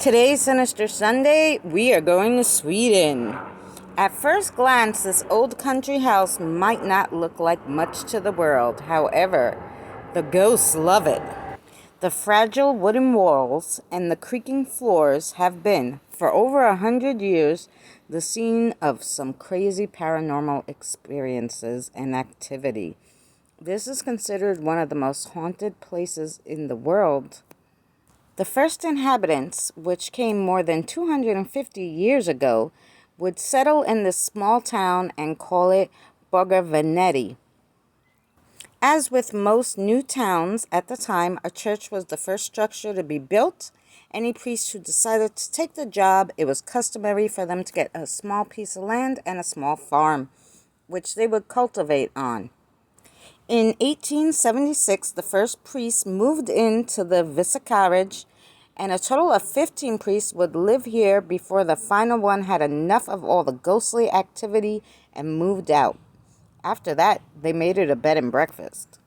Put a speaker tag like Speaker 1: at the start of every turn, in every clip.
Speaker 1: Today's Sinister Sunday, we are going to Sweden. At first glance, this old country house might not look like much to the world. However, the ghosts love it. The fragile wooden walls and the creaking floors have been, for over 100 years, the scene of some crazy paranormal experiences and activity. This is considered one of the most haunted places in the world. The first inhabitants, which came more than 250 years ago, would settle in this small town and call it Borgvattnet. As with most new towns at the time, a church was the first structure to be built. Any priest who decided to take the job, it was customary for them to get a small piece of land and a small farm, which they would cultivate on. In 1876, the first priest moved into the Vicarage, and a total of 15 priests would live here before the final one had enough of all the ghostly activity and moved out. After that, they made it a bed and breakfast.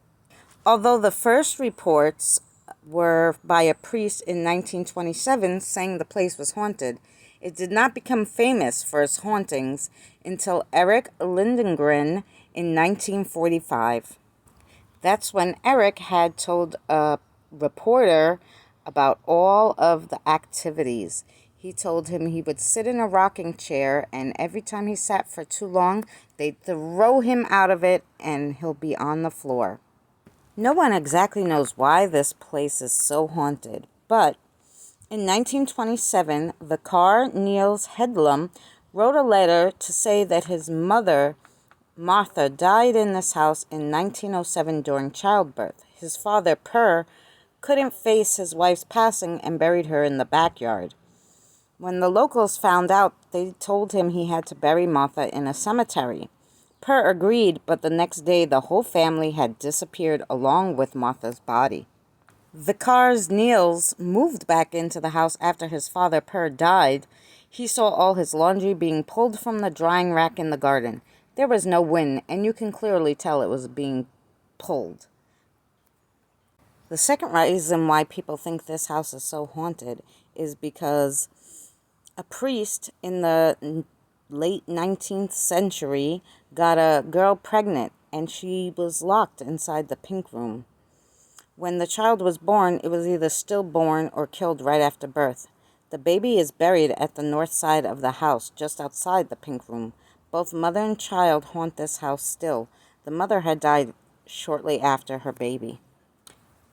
Speaker 1: Although the first reports were by a priest in 1927 saying the place was haunted, it did not become famous for its hauntings until Eric Lindengren in 1945. That's when Eric had told a reporter about all of the activities. He told him he would sit in a rocking chair, and every time he sat for too long, they'd throw him out of it and he'll be on the floor. No one exactly knows why this place is so haunted, but in 1927, Vicar Niels Hedlund wrote a letter to say that his mother, Martha, died in this house in 1907 during childbirth. His father, Per, couldn't face his wife's passing and buried her in the backyard. When the locals found out, they told him he had to bury Martha in a cemetery. Per agreed, but the next day the whole family had disappeared along with Martha's body. Vicar's Niels moved back into the house after his father, Per, died. He saw all his laundry being pulled from the drying rack in the garden. There was no wind, and you can clearly tell it was being pulled. The second reason why people think this house is so haunted is because a priest in the late 19th century got a girl pregnant, and she was locked inside the pink room. When the child was born, it was either stillborn or killed right after birth. The baby is buried at the north side of the house, just outside the pink room. Both mother and child haunt this house still. The mother had died shortly after her baby.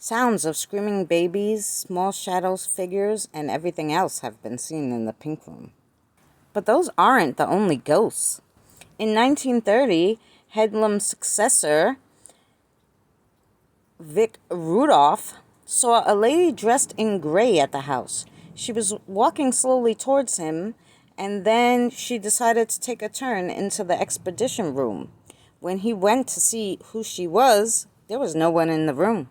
Speaker 1: Sounds of screaming babies, small shadows, figures, and everything else have been seen in the pink room. But those aren't the only ghosts. In 1930, Hedlund's successor, Vic Rudolph, saw a lady dressed in gray at the house. She was walking slowly towards him, and then she decided to take a turn into the expedition room. When he went to see who she was, there was no one in the room.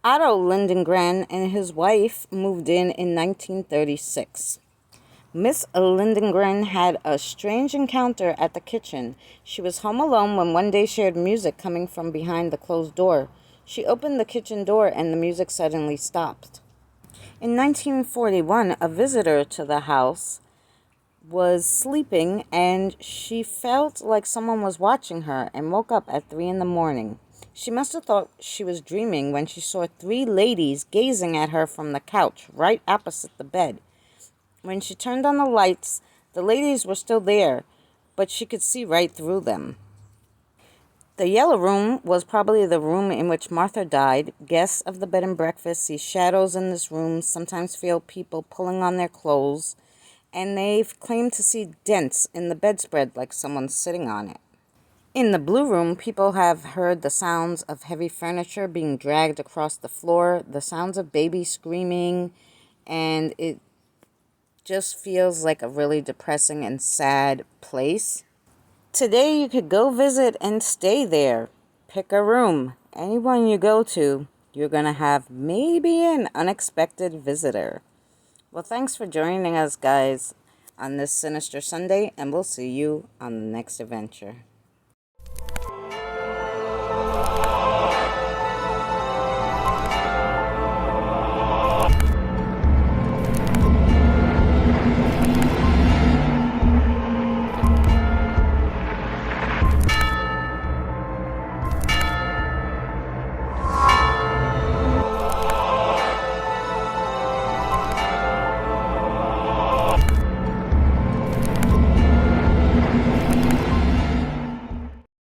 Speaker 1: Otto Lindengren and his wife moved in 1936. Miss Lindengren had a strange encounter at the kitchen. She was home alone when one day she heard music coming from behind the closed door. She opened the kitchen door and the music suddenly stopped. In 1941, a visitor to the house was sleeping, and she felt like someone was watching her and woke up at 3 a.m. She must have thought she was dreaming when she saw 3 ladies gazing at her from the couch right opposite the bed. When she turned on the lights, the ladies were still there, but she could see right through them. The yellow room was probably the room in which Martha died. Guests of the bed and breakfast see shadows in this room, sometimes feel people pulling on their clothes, and they've claimed to see dents in the bedspread like someone's sitting on it. In the blue room, people have heard the sounds of heavy furniture being dragged across the floor, the sounds of babies screaming, and it just feels like a really depressing and sad place. Today you could go visit and stay there. Pick a room. Anyone you go to, you're going to have maybe an unexpected visitor. Well, thanks for joining us, guys, on this Sinister Sunday, and we'll see you on the next adventure.